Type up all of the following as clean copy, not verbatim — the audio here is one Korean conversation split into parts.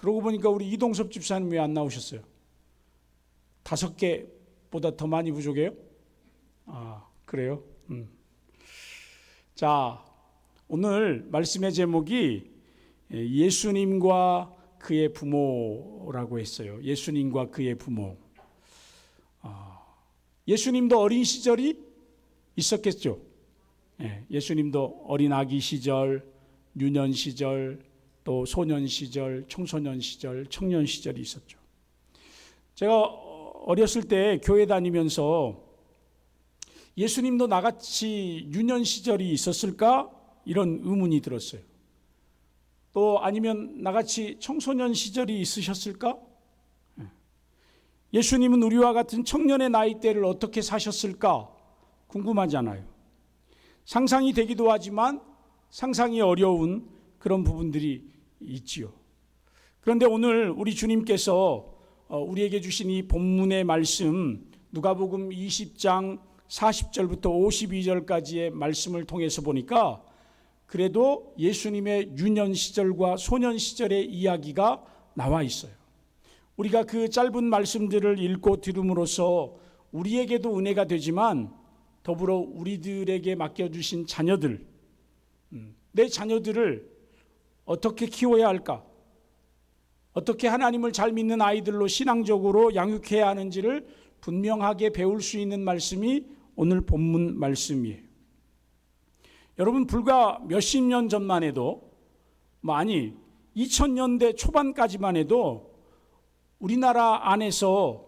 그러고 보니까 우리 이동섭 집사님 왜 안 나오셨어요? 5개보다 더 많이 부족해요? 아, 그래요? 자, 오늘 말씀의 제목이 예수님과 그의 부모라고 했어요. 예수님과 그의 부모. 예수님도 어린 시절이 있었겠죠. 예수님도 어린 아기 시절, 유년 시절, 또 소년 시절, 청소년 시절, 청년 시절이 있었죠. 제가 어렸을 때 교회 다니면서 예수님도 나같이 유년 시절이 있었을까? 이런 의문이 들었어요. 또 아니면 나같이 청소년 시절이 있으셨을까? 예수님은 우리와 같은 청년의 나이대를 어떻게 사셨을까? 궁금하잖아요. 상상이 되기도 하지만 상상이 어려운 그런 부분들이 있지요. 그런데 오늘 우리 주님께서 우리에게 주신 이 본문의 말씀, 누가복음 20장 40절부터 52절까지의 말씀을 통해서 보니까 그래도 예수님의 유년 시절과 소년 시절의 이야기가 나와 있어요. 우리가 그 짧은 말씀들을 읽고 들음으로써 우리에게도 은혜가 되지만 더불어 우리들에게 맡겨주신 자녀들, 내 자녀들을 어떻게 키워야 할까? 어떻게 하나님을 잘 믿는 아이들로 신앙적으로 양육해야 하는지를 분명하게 배울 수 있는 말씀이 오늘 본문 말씀이에요. 여러분, 불과 몇십 년 전만 해도, 2000년대 초반까지만 해도 우리나라 안에서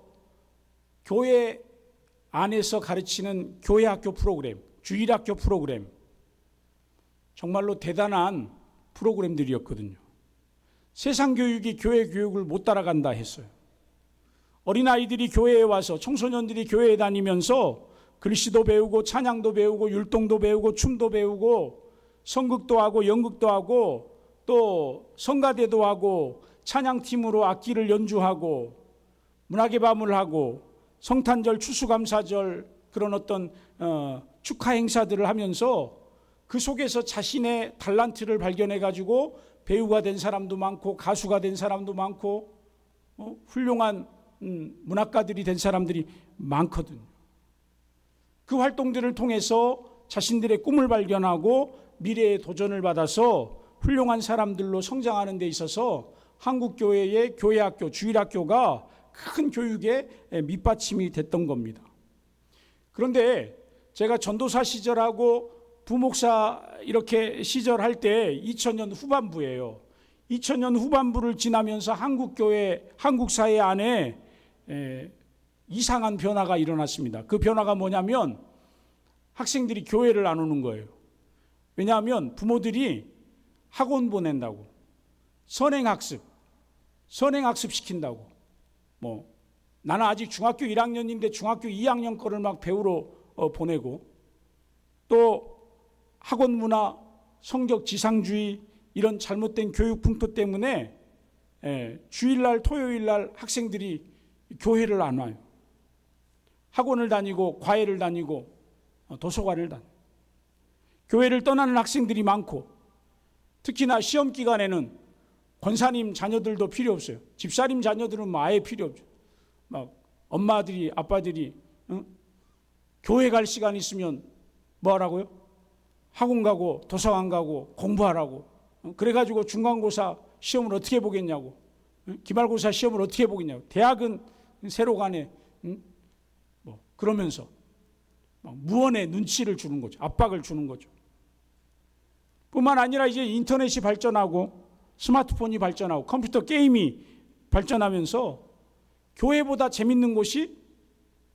교회 안에서 가르치는 교회학교 프로그램, 주일학교 프로그램, 정말로 대단한 프로그램들이었거든요. 세상 교육이 교회 교육을 못 따라간다 했어요. 어린아이들이 교회에 와서, 청소년들이 교회에 다니면서 글씨도 배우고 찬양도 배우고 율동도 배우고 춤도 배우고 성극도 하고 연극도 하고 또 성가대도 하고 찬양팀으로 악기를 연주하고 문학의 밤을 하고 성탄절, 추수감사절 그런 어떤 축하 행사들을 하면서 그 속에서 자신의 달란트를 발견해 가지고 배우가 된 사람도 많고 가수가 된 사람도 많고 훌륭한 문학가들이 된 사람들이 많거든요. 그 활동들을 통해서 자신들의 꿈을 발견하고 미래의 도전을 받아서 훌륭한 사람들로 성장하는 데 있어서 한국교회의 교회학교, 주일학교가 큰 교육의 밑받침이 됐던 겁니다. 그런데 제가 전도사 시절하고 부목사 이렇게 시절할 때 2000년 후반부예요. 2000년 후반부를 지나면서 한국교회, 한국사회 안에 이상한 변화가 일어났습니다. 그 변화가 뭐냐면 학생들이 교회를 안 오는 거예요. 왜냐하면 부모들이 학원 보낸다고, 선행학습 시킨다고. 나는 아직 중학교 1학년인데 중학교 2학년 거를 막 배우러 보내고, 또 학원 문화, 성적 지상주의 이런 잘못된 교육 풍토 때문에 주일날, 토요일날 학생들이 교회를 안 와요. 학원을 다니고 과외를 다니고 도서관을 다니고 교회를 떠나는 학생들이 많고, 특히나 시험 기간에는 권사님 자녀들도 필요 없어요. 집사님 자녀들은 아예 필요 없죠. 엄마들이, 아빠들이 교회 갈 시간 있으면 뭐 하라고요? 학원 가고 도서관 가고 공부하라고. 그래가지고 중간고사 시험을 어떻게 보겠냐고, 기말고사 시험을 어떻게 보겠냐고, 대학은 새로 가네, 그러면서 무언의 눈치를 주는 거죠. 압박을 주는 거죠. 뿐만 아니라 이제 인터넷이 발전하고 스마트폰이 발전하고 컴퓨터 게임이 발전하면서 교회보다 재밌는 곳이,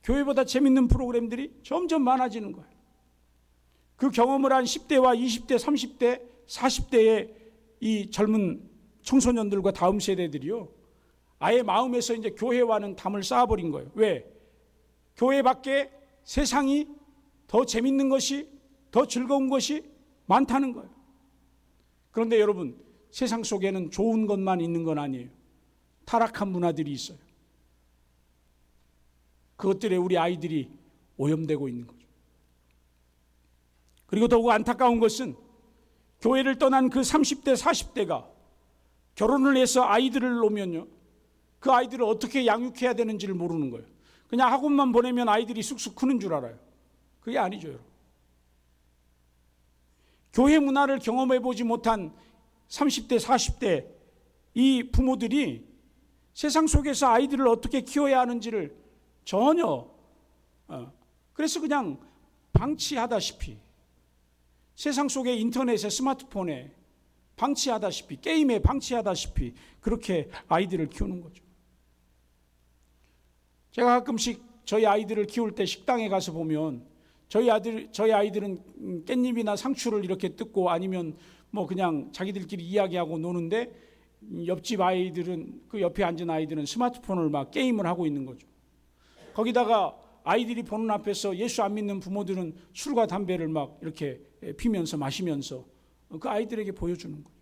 교회보다 재밌는 프로그램들이 점점 많아지는 거예요. 그 경험을 한 10대와 20대, 30대, 40대의 이 젊은 청소년들과 다음 세대들이요, 아예 마음에서 이제 교회와는 담을 쌓아버린 거예요. 왜? 교회 밖에 세상이 더 재밌는 것이, 더 즐거운 것이 많다는 거예요. 그런데 여러분, 세상 속에는 좋은 것만 있는 건 아니에요. 타락한 문화들이 있어요. 그것들에 우리 아이들이 오염되고 있는 거죠. 그리고 더욱 안타까운 것은 교회를 떠난 그 30대, 40대가 결혼을 해서 아이들을 놓으면요, 그 아이들을 어떻게 양육해야 되는지를 모르는 거예요. 그냥 학원만 보내면 아이들이 쑥쑥 크는 줄 알아요. 그게 아니죠, 여러분. 교회 문화를 경험해보지 못한 30대, 40대 이 부모들이 세상 속에서 아이들을 어떻게 키워야 하는지를 전혀 그래서 그냥 방치하다시피, 세상 속의 인터넷에, 스마트폰에 방치하다시피, 게임에 방치하다시피 그렇게 아이들을 키우는 거죠. 제가 가끔씩 저희 아이들을 키울 때 식당에 가서 보면 저희 아이들은 깻잎이나 상추를 이렇게 뜯고 아니면 뭐 그냥 자기들끼리 이야기하고 노는데, 옆집 아이들은, 그 옆에 앉은 아이들은 스마트폰을 막 게임을 하고 있는 거죠. 거기다가 아이들이 보는 앞에서 예수 안 믿는 부모들은 술과 담배를 막 이렇게 피면서 마시면서 그 아이들에게 보여주는 거예요.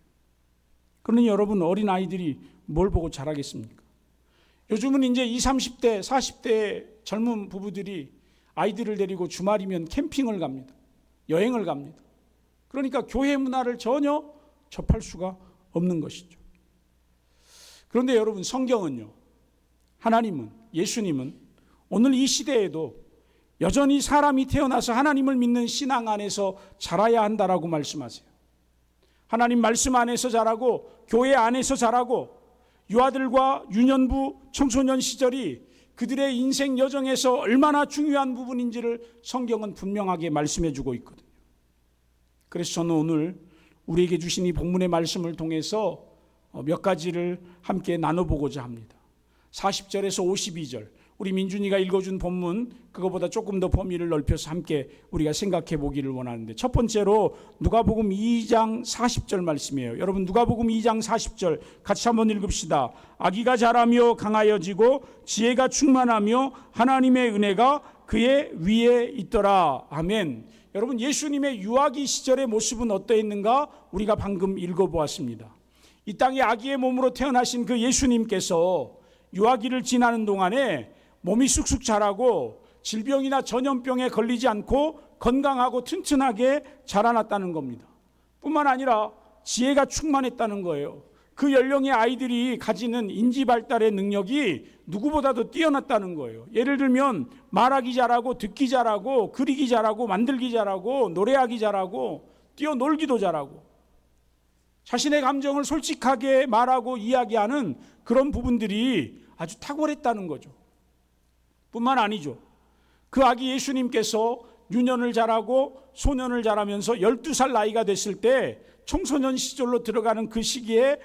그러니 여러분, 어린 아이들이 뭘 보고 자라겠습니까? 요즘은 이제 20, 30대, 40대 젊은 부부들이 아이들을 데리고 주말이면 캠핑을 갑니다. 여행을 갑니다. 그러니까 교회 문화를 전혀 접할 수가 없는 것이죠. 그런데 여러분, 성경은요, 하나님은, 예수님은 오늘 이 시대에도 여전히 사람이 태어나서 하나님을 믿는 신앙 안에서 자라야 한다라고 말씀하세요. 하나님 말씀 안에서 자라고, 교회 안에서 자라고, 유아들과 유년부, 청소년 시절이 그들의 인생 여정에서 얼마나 중요한 부분인지를 성경은 분명하게 말씀해 주고 있거든요. 그래서 저는 오늘 우리에게 주신 이 본문의 말씀을 통해서 몇 가지를 함께 나눠보고자 합니다. 40절에서 52절, 우리 민준이가 읽어준 본문, 그거보다 조금 더 범위를 넓혀서 함께 우리가 생각해 보기를 원하는데, 첫 번째로 누가복음 2장 40절 말씀이에요. 여러분, 누가복음 2장 40절 같이 한번 읽읍시다. 아기가 자라며 강하여지고 지혜가 충만하며 하나님의 은혜가 그의 위에 있더라. 아멘. 여러분, 예수님의 유아기 시절의 모습은 어떠했는가? 우리가 방금 읽어보았습니다. 이 땅에 아기의 몸으로 태어나신 그 예수님께서 유아기를 지나는 동안에 몸이 쑥쑥 자라고 질병이나 전염병에 걸리지 않고 건강하고 튼튼하게 자라났다는 겁니다. 뿐만 아니라 지혜가 충만했다는 거예요. 그 연령의 아이들이 가지는 인지 발달의 능력이 누구보다도 뛰어났다는 거예요. 예를 들면 말하기 잘하고, 듣기 잘하고, 그리기 잘하고, 만들기 잘하고, 노래하기 잘하고, 뛰어놀기도 잘하고, 자신의 감정을 솔직하게 말하고 이야기하는 그런 부분들이 아주 탁월했다는 거죠. 뿐만 아니죠. 그 아기 예수님께서 유년을 자라고 소년을 자라면서 12살 나이가 됐을 때 청소년 시절로 들어가는 그 시기에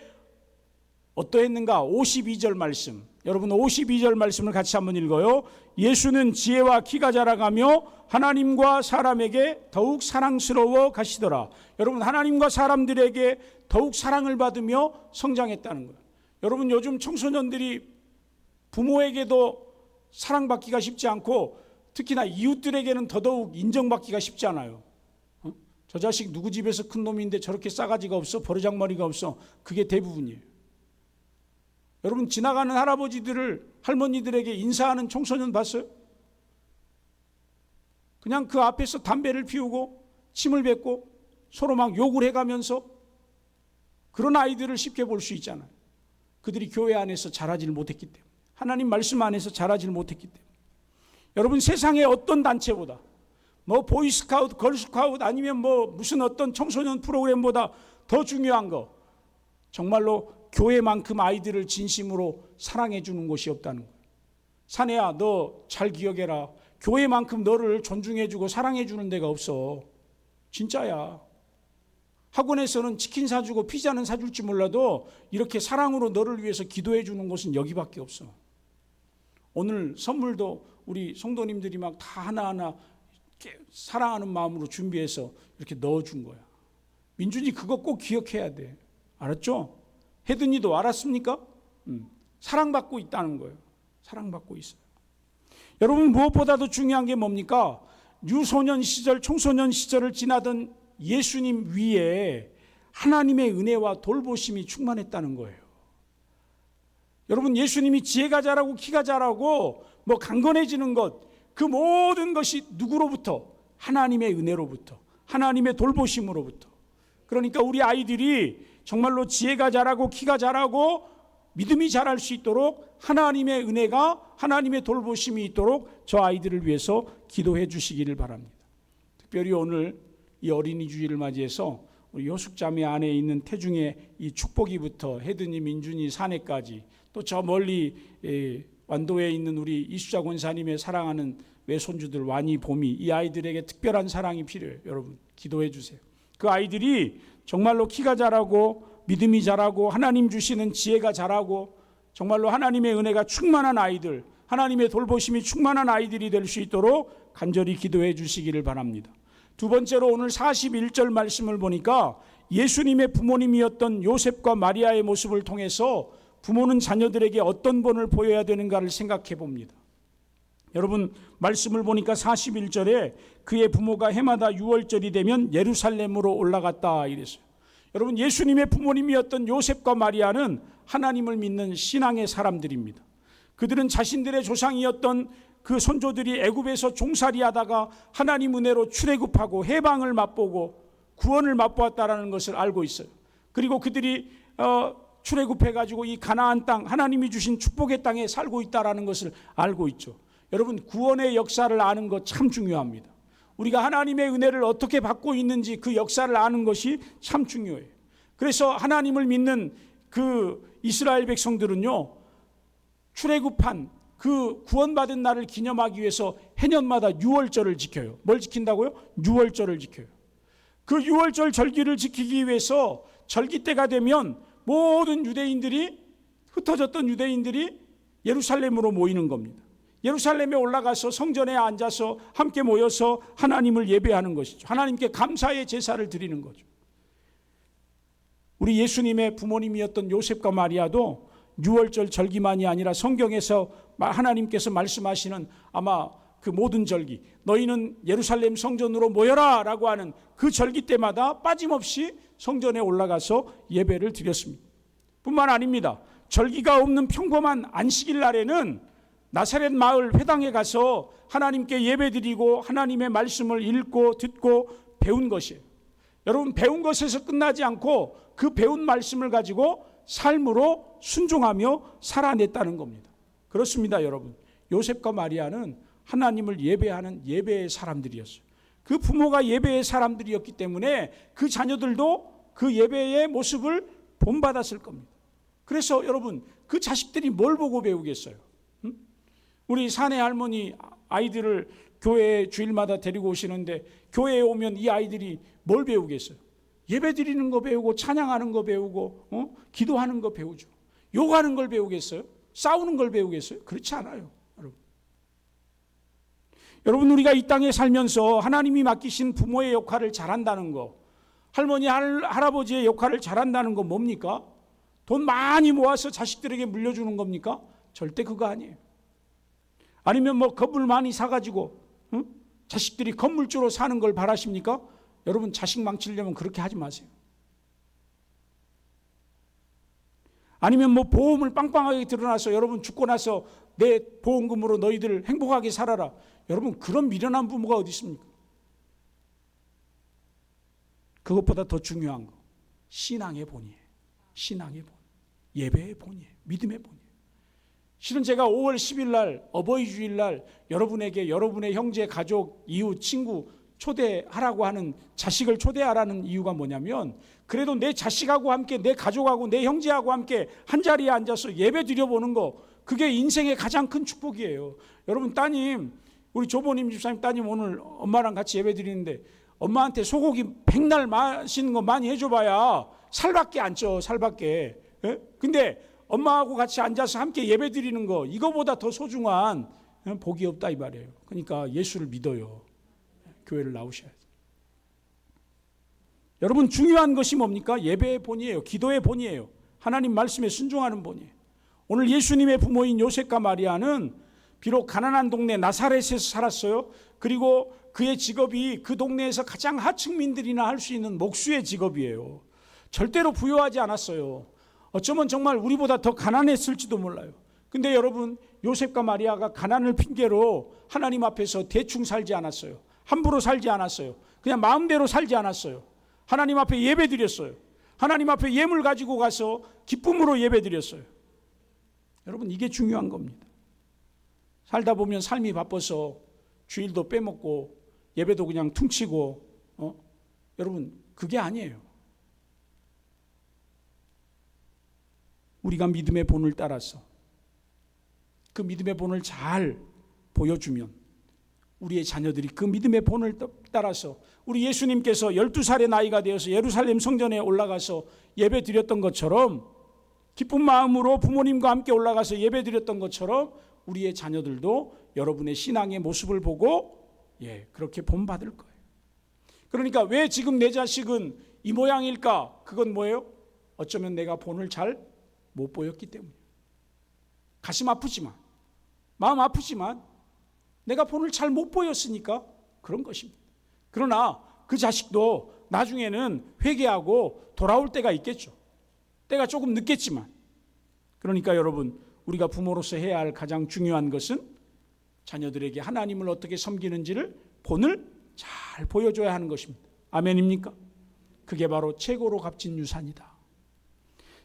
어떠했는가? 52절 말씀, 여러분 52절 말씀을 같이 한번 읽어요. 예수는 지혜와 키가 자라가며 하나님과 사람에게 더욱 사랑스러워 가시더라. 여러분, 하나님과 사람들에게 더욱 사랑을 받으며 성장했다는 거예요. 여러분, 요즘 청소년들이 부모에게도 사랑받기가 쉽지 않고 특히나 이웃들에게는 더더욱 인정받기가 쉽지 않아요. 저 자식 누구 집에서 큰 놈인데 저렇게 싸가지가 없어, 버르장머리가 없어. 그게 대부분이에요. 여러분, 지나가는 할아버지들을, 할머니들에게 인사하는 청소년 봤어요? 그냥 그 앞에서 담배를 피우고 침을 뱉고 서로 막 욕을 해가면서, 그런 아이들을 쉽게 볼 수 있잖아요. 그들이 교회 안에서 자라질 못했기 때문에, 하나님 말씀 안에서 자라질 못했기 때문에. 여러분, 세상의 어떤 단체보다, 뭐 보이스카우트, 걸스카우트, 아니면 뭐 무슨 어떤 청소년 프로그램보다 더 중요한 거, 정말로 교회만큼 아이들을 진심으로 사랑해 주는 곳이 없다는 거예요. 사내야, 너 잘 기억해라. 교회만큼 너를 존중해 주고 사랑해 주는 데가 없어. 진짜야. 학원에서는 치킨 사주고 피자는 사줄지 몰라도 이렇게 사랑으로 너를 위해서 기도해 주는 곳은 여기밖에 없어. 오늘 선물도 우리 성도님들이 막 다 하나하나 사랑하는 마음으로 준비해서 이렇게 넣어준 거야. 민준이 그거 꼭 기억해야 돼. 알았죠? 혜든이도 알았습니까? 사랑받고 있다는 거예요. 사랑받고 있어요. 여러분, 무엇보다도 중요한 게 뭡니까? 유소년 시절, 청소년 시절을 지나던 예수님 위에 하나님의 은혜와 돌보심이 충만했다는 거예요. 여러분, 예수님이 지혜가 자라고 키가 자라고 뭐 강건해지는 것, 그 모든 것이 누구로부터? 하나님의 은혜로부터, 하나님의 돌보심으로부터. 그러니까 우리 아이들이 정말로 지혜가 자라고 키가 자라고 믿음이 자랄 수 있도록 하나님의 은혜가, 하나님의 돌보심이 있도록 저 아이들을 위해서 기도해 주시기를 바랍니다. 특별히 오늘 이 어린이 주일을 맞이해서 우리 요숙자매 안에 있는 태중의 이 축복이부터 혜든이, 민준이, 사내까지 또 저 멀리 완도에 있는 우리 이수자 권사님의 사랑하는 외손주들 완이, 봄이, 이 아이들에게 특별한 사랑이 필요해요. 여러분 기도해 주세요. 그 아이들이 정말로 키가 자라고 믿음이 자라고 하나님 주시는 지혜가 자라고 정말로 하나님의 은혜가 충만한 아이들, 하나님의 돌보심이 충만한 아이들이 될 수 있도록 간절히 기도해 주시기를 바랍니다. 두 번째로 오늘 41절 말씀을 보니까 예수님의 부모님이었던 요셉과 마리아의 모습을 통해서 부모는 자녀들에게 어떤 본을 보여야 되는가를 생각해 봅니다. 여러분 말씀을 보니까 41절에 그의 부모가 해마다 유월절이 되면 예루살렘으로 올라갔다 이랬어요. 여러분 예수님의 부모님이었던 요셉과 마리아는 하나님을 믿는 신앙의 사람들입니다. 그들은 자신들의 조상이었던 그 선조들이 애굽에서 종살이하다가 하나님 은혜로 출애굽하고 해방을 맛보고 구원을 맛보았다라는 것을 알고 있어요. 그리고 그들이 출애굽해가지고 이 가나안 땅, 하나님이 주신 축복의 땅에 살고 있다라는 것을 알고 있죠. 여러분 구원의 역사를 아는 것 참 중요합니다. 우리가 하나님의 은혜를 어떻게 받고 있는지 그 역사를 아는 것이 참 중요해요. 그래서 하나님을 믿는 그 이스라엘 백성들은요, 출애굽한 그 구원받은 날을 기념하기 위해서 해년마다 유월절을 지켜요. 뭘 지킨다고요? 유월절을 지켜요. 그 유월절 절기를 지키기 위해서 절기 때가 되면 모든 유대인들이, 흩어졌던 유대인들이 예루살렘으로 모이는 겁니다. 예루살렘에 올라가서 성전에 앉아서 함께 모여서 하나님을 예배하는 것이죠. 하나님께 감사의 제사를 드리는 거죠. 우리 예수님의 부모님이었던 요셉과 마리아도 유월절 절기만이 아니라 성경에서 하나님께서 말씀하시는 아마 그 모든 절기, 너희는 예루살렘 성전으로 모여라 라고 하는 그 절기 때마다 빠짐없이 성전에 올라가서 예배를 드렸습니다. 뿐만 아닙니다. 절기가 없는 평범한 안식일 날에는 나사렛 마을 회당에 가서 하나님께 예배드리고 하나님의 말씀을 읽고 듣고 배운 것이에요. 여러분 배운 것에서 끝나지 않고 그 배운 말씀을 가지고 삶으로 순종하며 살아냈다는 겁니다. 그렇습니다, 여러분. 요셉과 마리아는 하나님을 예배하는 예배의 사람들이었어요. 그 부모가 예배의 사람들이었기 때문에 그 자녀들도 그 예배의 모습을 본받았을 겁니다. 그래서 여러분 그 자식들이 뭘 보고 배우겠어요? 우리 사내 할머니 아이들을 교회에 주일마다 데리고 오시는데 교회에 오면 이 아이들이 뭘 배우겠어요? 예배 드리는 거 배우고 찬양하는 거 배우고 기도하는 거 배우죠. 욕하는 걸 배우겠어요? 싸우는 걸 배우겠어요? 그렇지 않아요. 여러분 우리가 이 땅에 살면서 하나님이 맡기신 부모의 역할을 잘한다는 거, 할머니 할아버지의 역할을 잘한다는 거 뭡니까? 돈 많이 모아서 자식들에게 물려주는 겁니까? 절대 그거 아니에요. 아니면 뭐 건물 많이 사가지고 자식들이 건물주로 사는 걸 바라십니까? 여러분 자식 망치려면 그렇게 하지 마세요. 아니면 뭐 보험을 빵빵하게 들어놔서 여러분 죽고 나서 내 보험금으로 너희들 행복하게 살아라. 여러분 그런 미련한 부모가 어디 있습니까? 그것보다 더 중요한 거 신앙의 본이에요. 신앙의 본, 예배의 본이에요. 믿음의 본이에요. 실은 제가 5월 10일 날 어버이 주일 날 여러분에게 여러분의 형제, 가족, 이웃, 친구 초대하라고 하는, 자식을 초대하라는 이유가 뭐냐면 그래도 내 자식하고 함께, 내 가족하고 내 형제하고 함께 한자리에 앉아서 예배 드려보는 거, 그게 인생의 가장 큰 축복이에요. 여러분 따님, 우리 조보님 집사님 따님 오늘 엄마랑 같이 예배 드리는데 엄마한테 소고기 백날 맛있는 거 많이 해줘봐야 살밖에 안 쪄, 살밖에. 근데 엄마하고 같이 앉아서 함께 예배 드리는 거, 이거보다 더 소중한 복이 없다 이 말이에요. 그러니까 예수를 믿어요. 교회를 나오셔야죠. 여러분 중요한 것이 뭡니까? 예배의 본이에요. 기도의 본이에요. 하나님 말씀에 순종하는 본이에요. 오늘 예수님의 부모인 요셉과 마리아는 비록 가난한 동네 나사렛에서 살았어요. 그리고 그의 직업이 그 동네에서 가장 하층민들이나 할 수 있는 목수의 직업이에요. 절대로 부유하지 않았어요. 어쩌면 정말 우리보다 더 가난했을지도 몰라요. 근데 여러분 요셉과 마리아가 가난을 핑계로 하나님 앞에서 대충 살지 않았어요. 함부로 살지 않았어요. 그냥 마음대로 살지 않았어요. 하나님 앞에 예배 드렸어요. 하나님 앞에 예물 가지고 가서 기쁨으로 예배드렸어요. 여러분, 이게 중요한 겁니다. 살다 보면 삶이 바빠서 주일도 빼먹고 예배도 그냥 퉁치고 여러분, 그게 아니에요. 우리가 믿음의 본을 따라서 그 믿음의 본을 잘 보여주면 우리의 자녀들이 그 믿음의 본을 따라서 우리 예수님께서 12살의 나이가 되어서 예루살렘 성전에 올라가서 예배 드렸던 것처럼 기쁜 마음으로 부모님과 함께 올라가서 예배 드렸던 것처럼 우리의 자녀들도 여러분의 신앙의 모습을 보고 그렇게 본받을 거예요. 그러니까 왜 지금 내 자식은 이 모양일까? 그건 뭐예요? 어쩌면 내가 본을 잘 못 보였기 때문이에요. 가슴 아프지만, 마음 아프지만 내가 본을 잘 못 보였으니까 그런 것입니다. 그러나 그 자식도 나중에는 회개하고 돌아올 때가 있겠죠. 때가 조금 늦겠지만. 그러니까 여러분, 우리가 부모로서 해야 할 가장 중요한 것은 자녀들에게 하나님을 어떻게 섬기는지를 본을 잘 보여줘야 하는 것입니다. 아멘입니까? 그게 바로 최고로 값진 유산이다.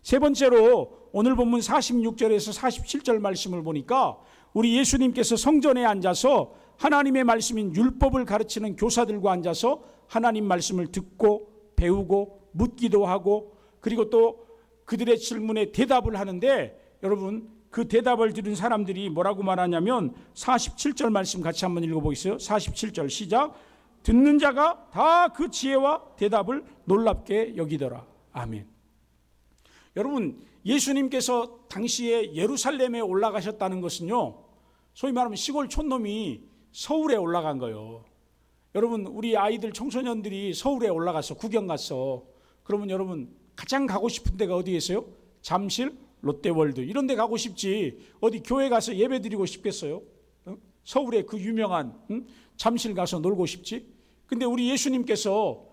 세 번째로 오늘 본문 46절에서 47절 말씀을 보니까 우리 예수님께서 성전에 앉아서 하나님의 말씀인 율법을 가르치는 교사들과 앉아서 하나님 말씀을 듣고 배우고 묻기도 하고 그리고 또 그들의 질문에 대답을 하는데, 여러분, 그 대답을 들은 사람들이 뭐라고 말하냐면 47절 말씀 같이 한번 읽어보겠어요. 47절 시작. 듣는 자가 다 그 지혜와 대답을 놀랍게 여기더라. 아멘. 여러분, 예수님께서 당시에 예루살렘에 올라가셨다는 것은요, 소위 말하면 시골 촌놈이 서울에 올라간 거예요. 여러분, 우리 아이들 청소년들이 서울에 올라가서 구경 갔어. 그러면 여러분 가장 가고 싶은 데가 어디겠어요? 잠실, 롯데월드 이런 데 가고 싶지 어디 교회 가서 예배 드리고 싶겠어요? 서울에 그 유명한 잠실 가서 놀고 싶지? 근데 우리 예수님께서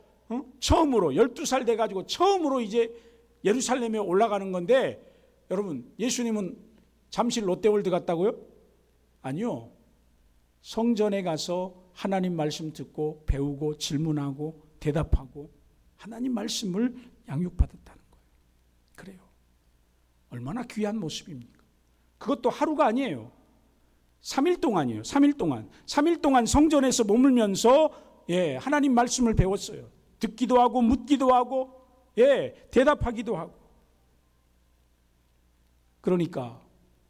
처음으로 12살 돼가지고 처음으로 이제 예루살렘에 올라가는 건데, 여러분, 예수님은 잠실 롯데월드 갔다고요? 아니요. 성전에 가서 하나님 말씀 듣고 배우고 질문하고 대답하고 하나님 말씀을 양육받았다는 거예요. 그래요. 얼마나 귀한 모습입니까? 그것도 하루가 아니에요. 3일 동안이에요. 3일 동안. 3일 동안 성전에서 머물면서 하나님 말씀을 배웠어요. 듣기도 하고 묻기도 하고 대답하기도 하고. 그러니까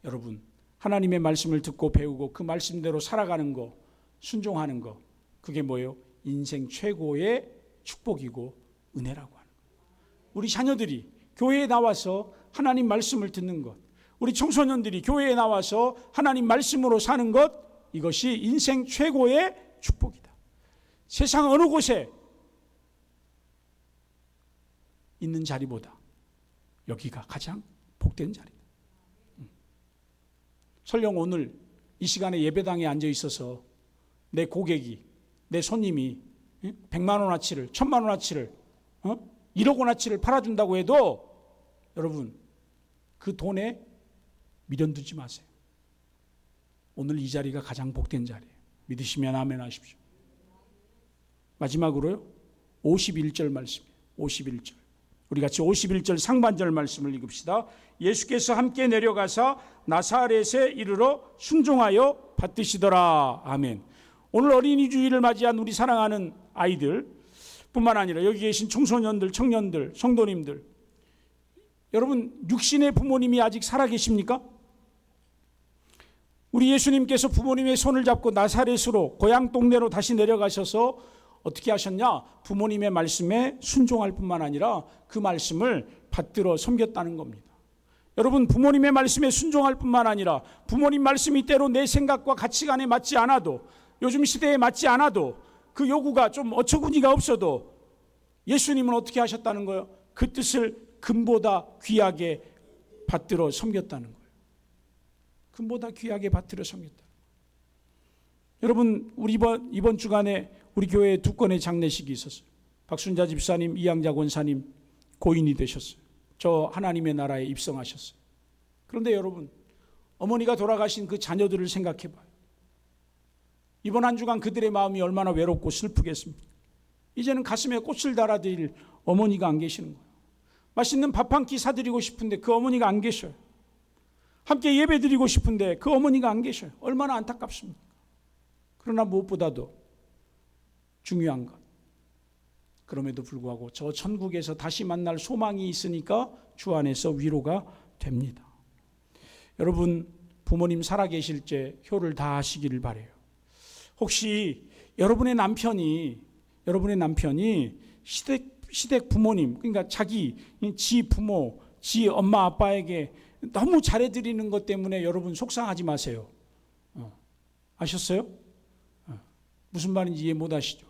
여러분, 하나님의 말씀을 듣고 배우고 그 말씀대로 살아가는 거, 순종하는 거, 그게 뭐예요? 인생 최고의 축복이고 은혜라고 하는 거예요. 우리 자녀들이 교회에 나와서 하나님 말씀을 듣는 것, 우리 청소년들이 교회에 나와서 하나님 말씀으로 사는 것, 이것이 인생 최고의 축복이다. 세상 어느 곳에 있는 자리보다 여기가 가장 복된 자리다. 설령 오늘 이 시간에 예배당에 앉아 있어서 내 고객이, 내 손님이 100만 원어치를, 1000만 원어치를, 1억 원어치를 팔아준다고 해도 여러분, 그 돈에 미련 두지 마세요. 오늘 이 자리가 가장 복된 자리예요. 믿으시면 아멘 하십시오. 마지막으로요, 51절 말씀이에요. 51절. 우리 같이 51절 상반절 말씀을 읽읍시다. 예수께서 함께 내려가사 나사렛에 이르러 순종하여 받드시더라. 아멘. 오늘 어린이 주일을 맞이한 우리 사랑하는 아이들 뿐만 아니라 여기 계신 청소년들, 청년들, 성도님들, 여러분, 육신의 부모님이 아직 살아계십니까? 우리 예수님께서 부모님의 손을 잡고 나사렛으로, 고향 동네로 다시 내려가셔서 어떻게 하셨냐? 부모님의 말씀에 순종할 뿐만 아니라 그 말씀을 받들어 섬겼다는 겁니다. 여러분, 부모님의 말씀에 순종할 뿐만 아니라 부모님 말씀이 때로 내 생각과 가치관에 맞지 않아도, 요즘 시대에 맞지 않아도, 그 요구가 좀 어처구니가 없어도 예수님은 어떻게 하셨다는 거예요? 그 뜻을 금보다 귀하게 받들어 섬겼다는 거예요. 금보다 귀하게 받들어 섬겼다. 여러분, 우리 이번 주간에 우리 교회에 2건의 장례식이 있었어요. 박순자 집사님, 이양자 권사님 고인이 되셨어요. 저 하나님의 나라에 입성하셨어요. 그런데 여러분, 어머니가 돌아가신 그 자녀들을 생각해 봐요. 이번 한 주간 그들의 마음이 얼마나 외롭고 슬프겠습니까? 이제는 가슴에 꽃을 달아드릴 어머니가 안 계시는 거예요. 맛있는 밥 한 끼 사드리고 싶은데 그 어머니가 안 계셔요. 함께 예배 드리고 싶은데 그 어머니가 안 계셔요. 얼마나 안타깝습니까? 그러나 무엇보다도 중요한 것, 그럼에도 불구하고 저 천국에서 다시 만날 소망이 있으니까 주 안에서 위로가 됩니다. 여러분, 부모님 살아계실 때 효를 다하시기를 바라요. 혹시 여러분의 남편이 시댁 부모님, 그러니까 지 부모, 지 엄마 아빠에게 너무 잘해드리는 것 때문에 여러분 속상하지 마세요. 아셨어요? 무슨 말인지 이해 못 하시죠?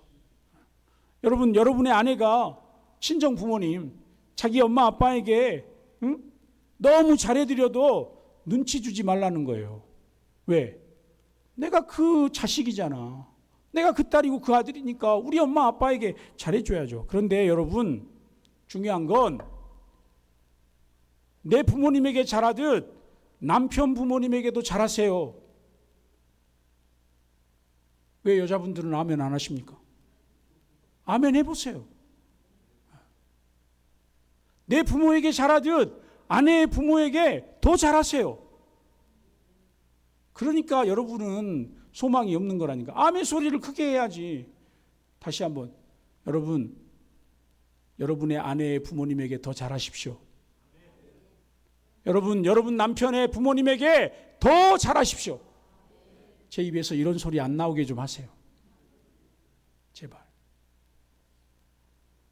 여러분, 여러분의 아내가 친정 부모님, 자기 엄마 아빠에게 너무 잘해드려도 눈치 주지 말라는 거예요. 왜? 내가 그 자식이잖아. 내가 그 딸이고 그 아들이니까 우리 엄마 아빠에게 잘해줘야죠. 그런데 여러분, 중요한 건 내 부모님에게 잘하듯 남편 부모님에게도 잘하세요. 왜 여자분들은 아멘 안 하십니까? 아멘 해보세요. 내 부모에게 잘하듯 아내의 부모에게 더 잘하세요. 그러니까 여러분은 소망이 없는 거라니까. 아멘 소리를 크게 해야지. 다시 한번, 여러분의 아내의 부모님에게 더 잘하십시오. 여러분 남편의 부모님에게 더 잘하십시오. 제 입에서 이런 소리 안 나오게 좀 하세요. 제발.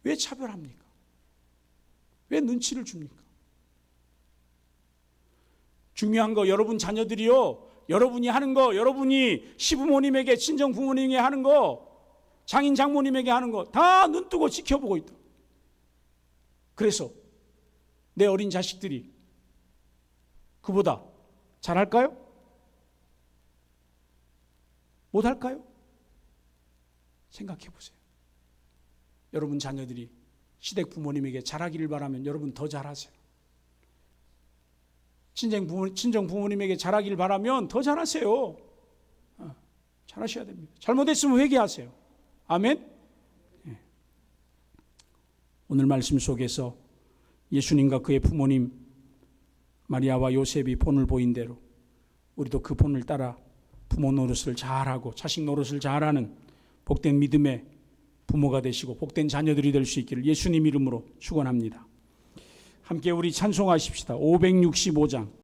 왜 차별합니까? 왜 눈치를 줍니까? 중요한 거, 여러분 자녀들이요, 여러분이 하는 거, 여러분이 시부모님에게, 친정 부모님에게 하는 거, 장인 장모님에게 하는 거 다 눈뜨고 지켜보고 있다. 그래서 내 어린 자식들이 그보다 잘할까요? 못할까요? 생각해 보세요. 여러분 자녀들이 시댁 부모님에게 잘하기를 바라면 여러분 더 잘하세요. 친정 부모님에게 잘하기를 바라면 더 잘하세요. 잘하셔야 됩니다. 잘못했으면 회개하세요. 아멘. 오늘 말씀 속에서 예수님과 그의 부모님 마리아와 요셉이 본을 보인 대로 우리도 그 본을 따라 부모 노릇을 잘하고 자식 노릇을 잘하는 복된 믿음의 부모가 되시고 복된 자녀들이 될 수 있기를 예수님 이름으로 축원합니다. 함께 우리 찬송하십시다. 565장